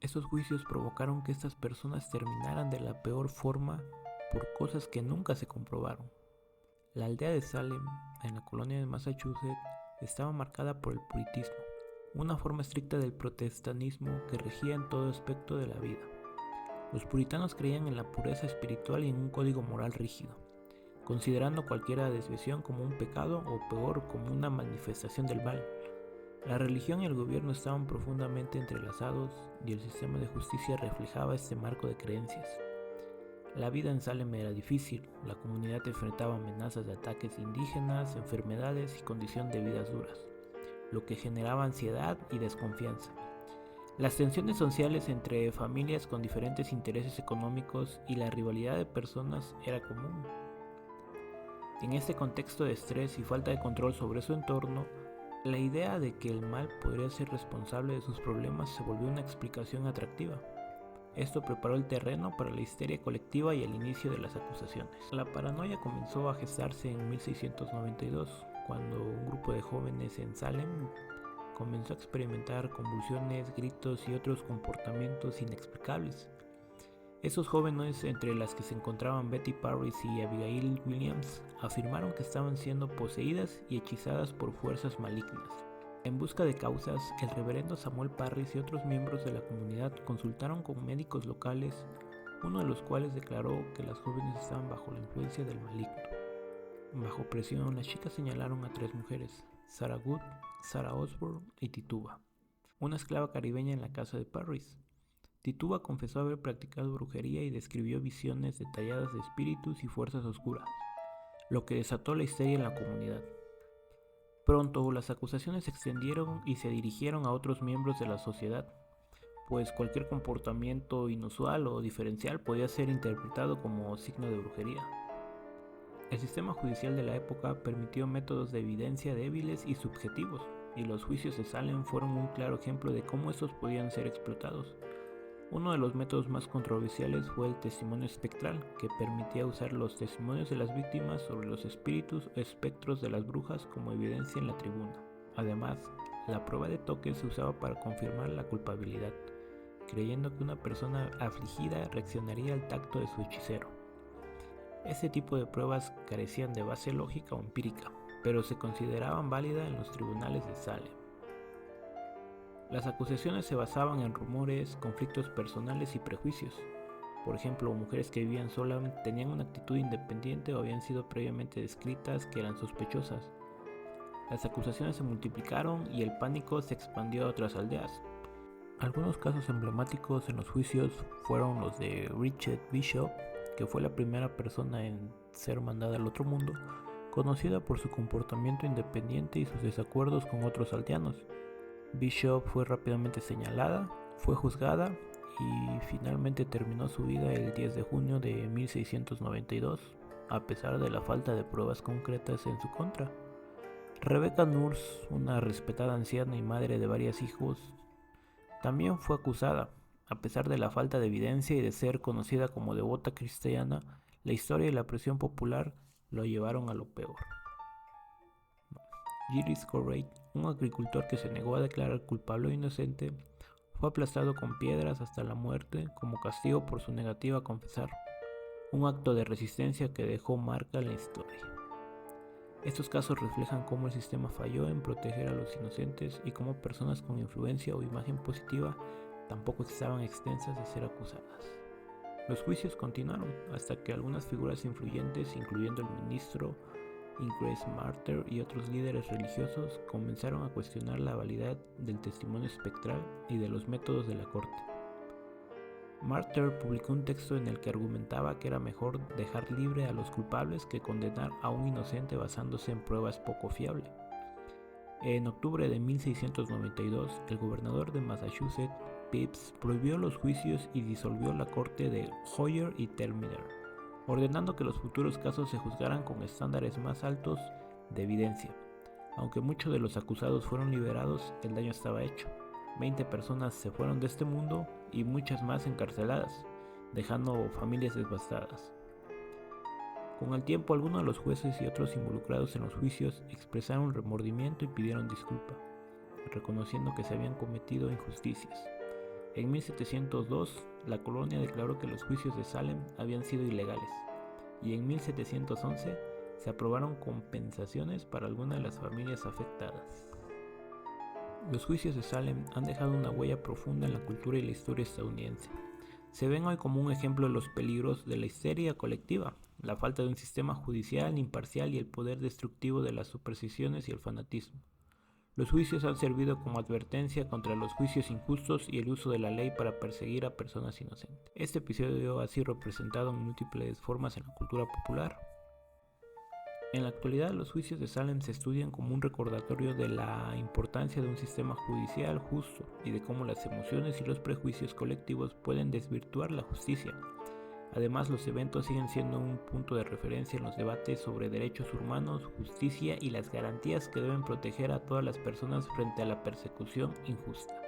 Esos juicios provocaron que estas personas terminaran de la peor forma por cosas que nunca se comprobaron. La aldea de Salem, en la colonia de Massachusetts, estaba marcada por el puritanismo, una forma estricta del protestantismo que regía en todo aspecto de la vida. Los puritanos creían en la pureza espiritual y en un código moral rígido, considerando cualquier desviación como un pecado o peor como una manifestación del mal. La religión y el gobierno estaban profundamente entrelazados y el sistema de justicia reflejaba este marco de creencias. La vida en Salem era difícil, la comunidad enfrentaba amenazas de ataques indígenas, enfermedades y condiciones de vidas duras, lo que generaba ansiedad y desconfianza. Las tensiones sociales entre familias con diferentes intereses económicos y la rivalidad de personas era común. En este contexto de estrés y falta de control sobre su entorno, la idea de que el mal podría ser responsable de sus problemas se volvió una explicación atractiva. Esto preparó el terreno para la histeria colectiva y el inicio de las acusaciones. La paranoia comenzó a gestarse en 1692, cuando un grupo de jóvenes en Salem comenzó a experimentar convulsiones, gritos y otros comportamientos inexplicables. Esos jóvenes, entre las que se encontraban Betty Parris y Abigail Williams, afirmaron que estaban siendo poseídas y hechizadas por fuerzas malignas. En busca de causas, el reverendo Samuel Parris y otros miembros de la comunidad consultaron con médicos locales, uno de los cuales declaró que las jóvenes estaban bajo la influencia del maligno. Bajo presión, las chicas señalaron a tres mujeres, Sarah Good, Sarah Osborne y Tituba, una esclava caribeña en la casa de Parris. Tituba confesó haber practicado brujería y describió visiones detalladas de espíritus y fuerzas oscuras, lo que desató la histeria en la comunidad. Pronto las acusaciones se extendieron y se dirigieron a otros miembros de la sociedad, pues cualquier comportamiento inusual o diferencial podía ser interpretado como signo de brujería. El sistema judicial de la época permitió métodos de evidencia débiles y subjetivos, y los juicios de Salem fueron un claro ejemplo de cómo estos podían ser explotados. Uno de los métodos más controversiales fue el testimonio espectral, que permitía usar los testimonios de las víctimas sobre los espíritus o espectros de las brujas como evidencia en la tribuna. Además, la prueba de toque se usaba para confirmar la culpabilidad, creyendo que una persona afligida reaccionaría al tacto de su hechicero. Este tipo de pruebas carecían de base lógica o empírica, pero se consideraban válidas en los tribunales de Salem. Las acusaciones se basaban en rumores, conflictos personales y prejuicios. Por ejemplo, mujeres que vivían solas tenían una actitud independiente o habían sido previamente descritas que eran sospechosas. Las acusaciones se multiplicaron y el pánico se expandió a otras aldeas. Algunos casos emblemáticos en los juicios fueron los de Richard Bishop, que fue la primera persona en ser mandada al otro mundo, conocida por su comportamiento independiente y sus desacuerdos con otros aldeanos. Bishop fue rápidamente señalada, fue juzgada y finalmente terminó su vida el 10 de junio de 1692, a pesar de la falta de pruebas concretas en su contra. Rebecca Nurse, una respetada anciana y madre de varios hijos, también fue acusada. A pesar de la falta de evidencia y de ser conocida como devota cristiana, la historia y la presión popular lo llevaron a lo peor. Gilles Correy, un agricultor que se negó a declarar culpable o inocente, fue aplastado con piedras hasta la muerte como castigo por su negativa a confesar, un acto de resistencia que dejó marca en la historia. Estos casos reflejan cómo el sistema falló en proteger a los inocentes y cómo personas con influencia o imagen positiva tampoco estaban extensas de ser acusadas. Los juicios continuaron hasta que algunas figuras influyentes, incluyendo el ministro Grace Marter y otros líderes religiosos, comenzaron a cuestionar la validez del testimonio espectral y de los métodos de la corte. Marter publicó un texto en el que argumentaba que era mejor dejar libre a los culpables que condenar a un inocente basándose en pruebas poco fiables. En octubre de 1692, el gobernador de Massachusetts, Pepys, prohibió los juicios y disolvió la corte de Hoyer y Thermidor, ordenando que los futuros casos se juzgaran con estándares más altos de evidencia. Aunque muchos de los acusados fueron liberados, el daño estaba hecho. 20 personas se fueron de este mundo y muchas más encarceladas, dejando familias devastadas. Con el tiempo, algunos de los jueces y otros involucrados en los juicios expresaron remordimiento y pidieron disculpa, reconociendo que se habían cometido injusticias. En 1702, la colonia declaró que los juicios de Salem habían sido ilegales, y en 1711 se aprobaron compensaciones para algunas de las familias afectadas. Los juicios de Salem han dejado una huella profunda en la cultura y la historia estadounidense. Se ven hoy como un ejemplo de los peligros de la histeria colectiva, la falta de un sistema judicial imparcial y el poder destructivo de las supersticiones y el fanatismo. Los juicios han servido como advertencia contra los juicios injustos y el uso de la ley para perseguir a personas inocentes. Este episodio ha sido representado en múltiples formas en la cultura popular. En la actualidad, los juicios de Salem se estudian como un recordatorio de la importancia de un sistema judicial justo y de cómo las emociones y los prejuicios colectivos pueden desvirtuar la justicia. Además, los eventos siguen siendo un punto de referencia en los debates sobre derechos humanos, justicia y las garantías que deben proteger a todas las personas frente a la persecución injusta.